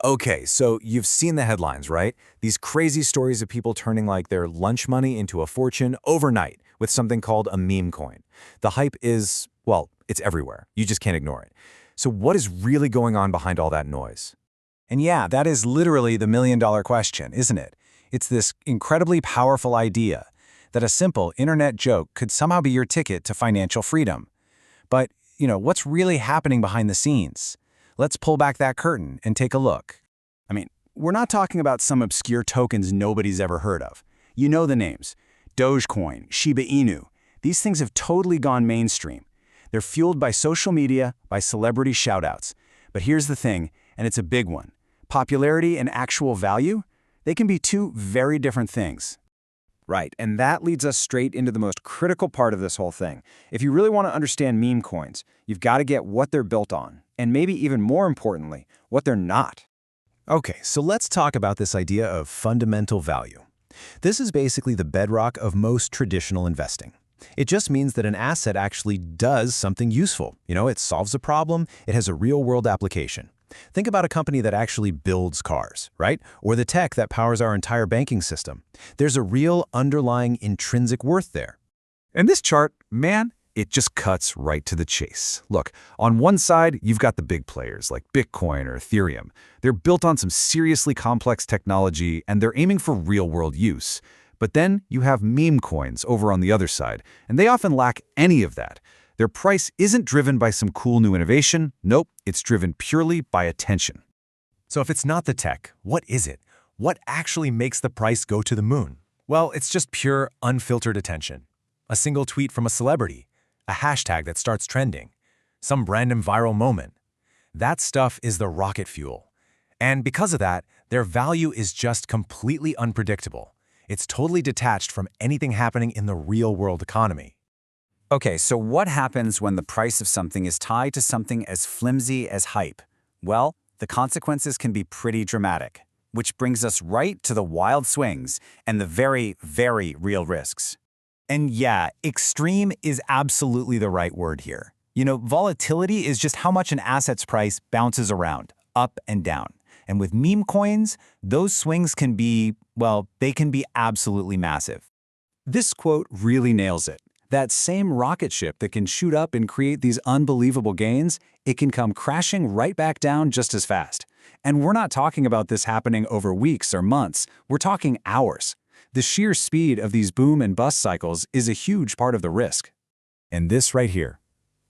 Okay, so you've seen the headlines, right? These crazy stories of people turning like their lunch money into a fortune overnight with something called a meme coin. The hype is, well, it's everywhere. You just can't ignore it. So what is really going on behind all that noise? And yeah, that is literally the million-dollar question, isn't it? It's this incredibly powerful idea that a simple internet joke could somehow be your ticket to financial freedom. But, what's really happening behind the scenes? Let's pull back that curtain and take a look. I mean, we're not talking about some obscure tokens nobody's ever heard of. You know the names: Dogecoin, Shiba Inu. These things have totally gone mainstream. They're fueled by social media, by celebrity shoutouts. But here's the thing, and it's a big one. Popularity and actual value? They can be two very different things. Right, and that leads us straight into the most critical part of this whole thing. If you really want to understand meme coins, you've got to get what they're built on, and maybe even more importantly, what they're not. Okay, so let's talk about this idea of fundamental value. This is basically the bedrock of most traditional investing. It just means that an asset actually does something useful. It solves a problem, it has a real-world application. Think about a company that actually builds cars, right? Or the tech that powers our entire banking system. There's a real underlying intrinsic worth there. And this chart, man, it just cuts right to the chase. Look, on one side, you've got the big players like Bitcoin or Ethereum. They're built on some seriously complex technology, and they're aiming for real-world use. But then you have meme coins over on the other side, and they often lack any of that. Their price isn't driven by some cool new innovation. Nope, it's driven purely by attention. So if it's not the tech, what is it? What actually makes the price go to the moon? Well, it's just pure, unfiltered attention. A single tweet from a celebrity, a hashtag that starts trending, some random viral moment. That stuff is the rocket fuel. And because of that, their value is just completely unpredictable. It's totally detached from anything happening in the real-world economy. Okay, so what happens when the price of something is tied to something as flimsy as hype? Well, the consequences can be pretty dramatic, which brings us right to the wild swings and the very, very real risks. And yeah, extreme is absolutely the right word here. Volatility is just how much an asset's price bounces around, up and down. And with meme coins, those swings can be, well, they can be absolutely massive. This quote really nails it. That same rocket ship that can shoot up and create these unbelievable gains, it can come crashing right back down just as fast. And we're not talking about this happening over weeks or months, we're talking hours. The sheer speed of these boom and bust cycles is a huge part of the risk. And this right here,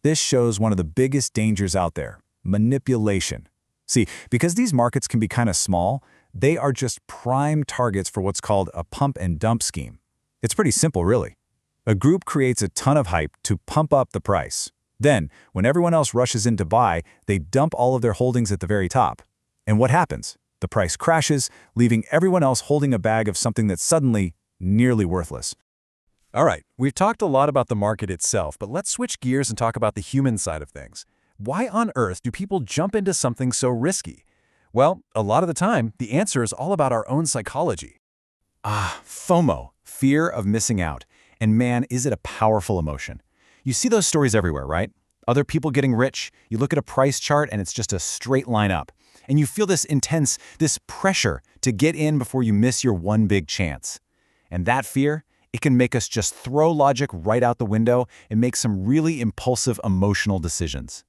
this shows one of the biggest dangers out there: manipulation. See, because these markets can be kind of small, they are just prime targets for what's called a pump and dump scheme. It's pretty simple, really. A group creates a ton of hype to pump up the price. Then, when everyone else rushes in to buy, they dump all of their holdings at the very top. And what happens? The price crashes, leaving everyone else holding a bag of something that's suddenly nearly worthless. All right, we've talked a lot about the market itself, but let's switch gears and talk about the human side of things. Why on earth do people jump into something so risky? Well, a lot of the time, the answer is all about our own psychology. FOMO, fear of missing out. And man, is it a powerful emotion. You see those stories everywhere, right? Other people getting rich, you look at a price chart and it's just a straight line up. And you feel this intense, this pressure to get in before you miss your one big chance. And that fear, it can make us just throw logic right out the window and make some really impulsive emotional decisions.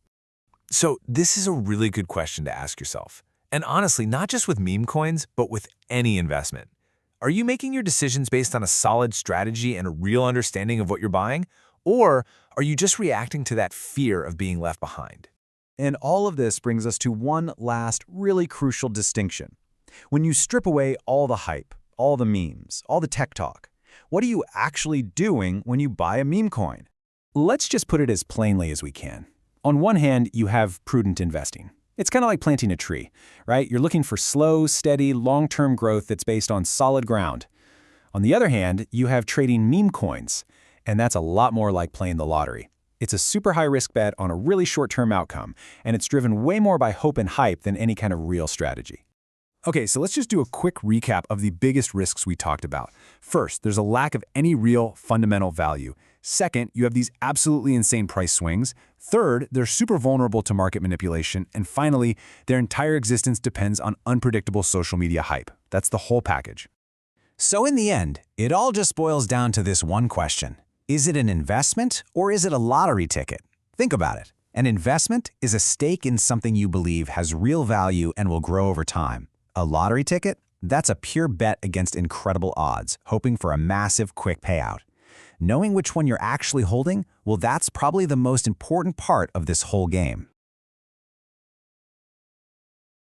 So this is a really good question to ask yourself. And honestly, not just with meme coins, but with any investment. Are you making your decisions based on a solid strategy and a real understanding of what you're buying? Or are you just reacting to that fear of being left behind? And all of this brings us to one last really crucial distinction. When you strip away all the hype, all the memes, all the tech talk, what are you actually doing when you buy a meme coin? Let's just put it as plainly as we can. On one hand, you have prudent investing. It's kind of like planting a tree, right? You're looking for slow, steady, long-term growth that's based on solid ground. On the other hand, you have trading meme coins, and that's a lot more like playing the lottery. It's a super high-risk bet on a really short-term outcome, and it's driven way more by hope and hype than any kind of real strategy. Okay, so let's just do a quick recap of the biggest risks we talked about. First, there's a lack of any real fundamental value. Second, you have these absolutely insane price swings. Third, they're super vulnerable to market manipulation. And finally, their entire existence depends on unpredictable social media hype. That's the whole package. So in the end, it all just boils down to this one question. Is it an investment or is it a lottery ticket? Think about it. An investment is a stake in something you believe has real value and will grow over time. A lottery ticket? That's a pure bet against incredible odds, hoping for a massive, quick payout. Knowing which one you're actually holding, well, that's probably the most important part of this whole game.